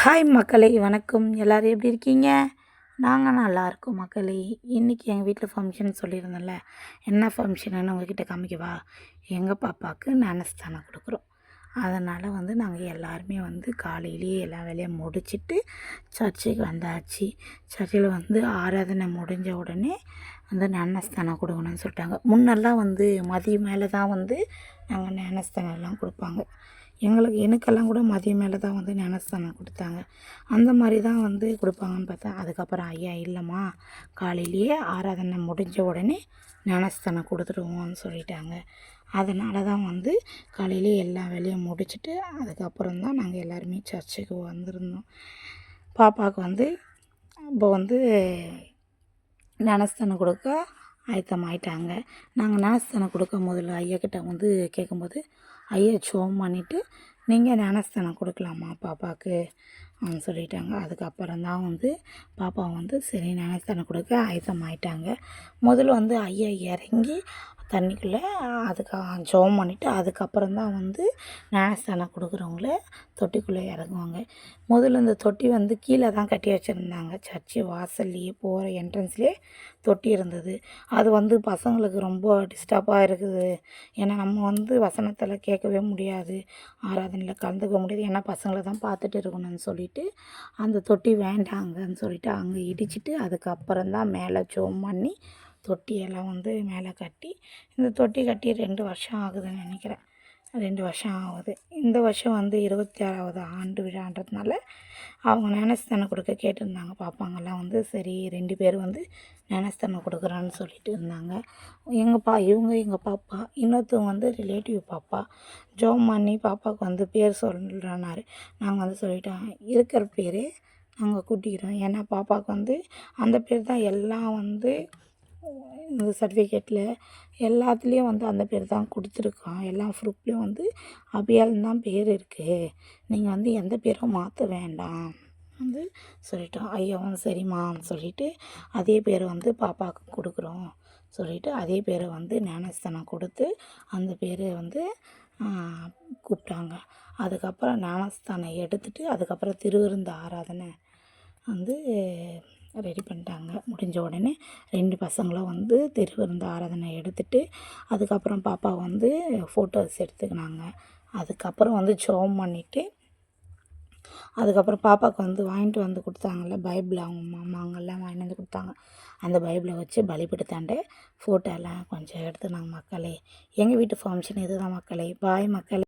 Hi மக்களே, வணக்கம். எல்லோரும் எப்படி இருக்கீங்க? நாங்கள் நல்லாயிருக்கோம் மக்களே. இன்றைக்கி எங்கள் வீட்டில் ஃபங்க்ஷன் சொல்லியிருந்தேன்ல, என்ன ஃபங்க்ஷனுன்னு உங்ககிட்ட காமிக்கவா? எங்கள் பாப்பாவுக்கு ஞானஸ்தானம் கொடுக்குறோம். அதனால் நாங்கள் எல்லாருமே காலையிலேயே எல்லா வேலையும் முடிச்சுட்டு சர்ச்சுக்கு வந்தாச்சு. சர்ச்சில் ஆராதனை முடிஞ்ச உடனே ஞானஸ்தானம் கொடுக்கணும்னு சொல்லிட்டாங்க. முன்னெல்லாம் மதியம் மேலே தான் நாங்கள் ஞானஸ்தானம்லாம் கொடுப்பாங்க. எனக்கெல்லாம் கூட மதியம் மேலே தான் ஞானஸ்தானம் கொடுத்தாங்க. அந்த மாதிரி தான் கொடுப்பாங்கன்னு பார்த்தேன். அதுக்கப்புறம் ஐயா இல்லைம்மா, காலையிலேயே ஆராதனை முடிஞ்ச உடனே ஞானஸ்தானம் கொடுத்துடுவோம்னு சொல்லிட்டாங்க. அதனால தான் காலையிலே எல்லா வேலையும் முடிச்சுட்டு அதுக்கப்புறம் தான் நாங்கள் எல்லாருமே சர்ச்சுக்கு வந்திருந்தோம். பாப்பாவுக்கு இப்போ ஞானஸ்தானம் கொடுக்க ஆயத்தமாயிட்டாங்க. நாங்கள் ஞானஸ்தானம் கொடுக்கும் போதில் ஐயாக்கிட்ட கேட்கும்போது, ஐயா ஜெபம் பண்ணிவிட்டு நீங்கள் ஞானஸ்தானம் கொடுக்கலாமா பாப்பாவுக்கு சொல்லிட்டாங்க. அதுக்கப்புறம் தான் பாப்பா சரி ஞானஸ்தானம் கொடுக்க ஆயத்தமாயிட்டாங்க. முதல்ல ஐயா இறங்கி தண்ணிக்குள்ளே அதுக்கு ஜெபம் பண்ணிவிட்டு அதுக்கப்புறம் தான் ஞானஸ்தானம் கொடுக்குறவங்கள தொட்டிக்குள்ளே இறங்குவாங்க. முதல்ல இந்த தொட்டி கீழே தான் கட்டி வச்சுருந்தாங்க. சர்ச்சு வாசல்லையே போகிற என்ட்ரன்ஸ்லேயே தொட்டி இருந்தது. அது பசங்களுக்கு ரொம்ப டிஸ்டர்பாக இருக்குது. ஏன்னா நம்ம வசனத்தில் கேட்கவே முடியாது, ஆராதனையில் கலந்துக்க முடியாது. ஏன்னா பசங்களை தான் பார்த்துட்டு இருக்கணும்னு சொல்லிவிட்டு அந்த தொட்டி வேண்டாங்கன்னு சொல்லிவிட்டு அங்கே இடிச்சிட்டு அதுக்கப்புறம் தான் மேலே ஜெபம் பண்ணி தொட்டியெல்லாம் மேலே கட்டி, இந்த தொட்டி கட்டி 2 வருஷம் ஆகுதுன்னு நினைக்கிறேன். 2 வருஷம் ஆகுது. இந்த வருஷம் 26வது ஆண்டு விழான்றதுனால அவங்க ஞானஸ்தானம் கொடுக்க கேட்டிருந்தாங்க. பாப்பாங்கெல்லாம் சரி 2 பேர் ஞானஸ்தானம் கொடுக்குறான்னு சொல்லிட்டு இருந்தாங்க. எங்கள் பாப்பா, இன்னொருத்தவங்க ரிலேட்டிவ் பாப்பா. ஜெபம் பண்ணி பாப்பாவுக்கு பேர் சொல்கிறனாரு. நாங்கள் சொல்லிட்டோம், இருக்கிற பேரே நாங்கள் கூட்டிக்கிறோம். ஏன்னா பாப்பாவுக்கு அந்த பேர் தான் எல்லாம் இந்த சர்டிஃபிகேட்டில் எல்லாத்துலேயும் அந்த பேர் தான் கொடுத்துருக்கோம். எல்லா ப்ரூஃப்லேயும் அபியால்னு தான் பேர் இருக்குது. நீங்கள் எந்த பேரும் மாற்ற வேண்டாம் சொல்லிட்டோம். ஐயாவும் சரிம்மான்னு சொல்லிவிட்டு அதே பேர் பாப்பாவுக்கு கொடுக்குறோம் சொல்லிவிட்டு அதே பேரை ஞானஸ்தானம் கொடுத்து அந்த பேரை கூப்பிட்டாங்க. அதுக்கப்புறம் ஞானஸ்தானம் எடுத்துகிட்டு அதுக்கப்புறம் திருவிருந்து ஆராதனை ரெடி பண்ணிட்டாங்க. முடிஞ்ச உடனே 2 பசங்களும் திருவிருந்து ஆராதனை எடுத்துகிட்டு அதுக்கப்புறம் பாப்பா ஃபோட்டோஸ் எடுத்துக்கினாங்க. அதுக்கப்புறம் ஜெபம் பண்ணிவிட்டு அதுக்கப்புறம் பாப்பாவுக்கு வாங்கிட்டு கொடுத்தாங்கள்ல பைபிள், அவங்க மாமாங்கெல்லாம் வாங்கிட்டு கொடுத்தாங்க. அந்த பைபிளை வச்சு பலிபீடத்தாண்ட ஃபோட்டோலாம் கொஞ்சம் எடுத்துனாங்க மக்களே. எங்கள் வீட்டு ஃபங்க்ஷன் இது தான் மக்களே. பாய் மக்களே.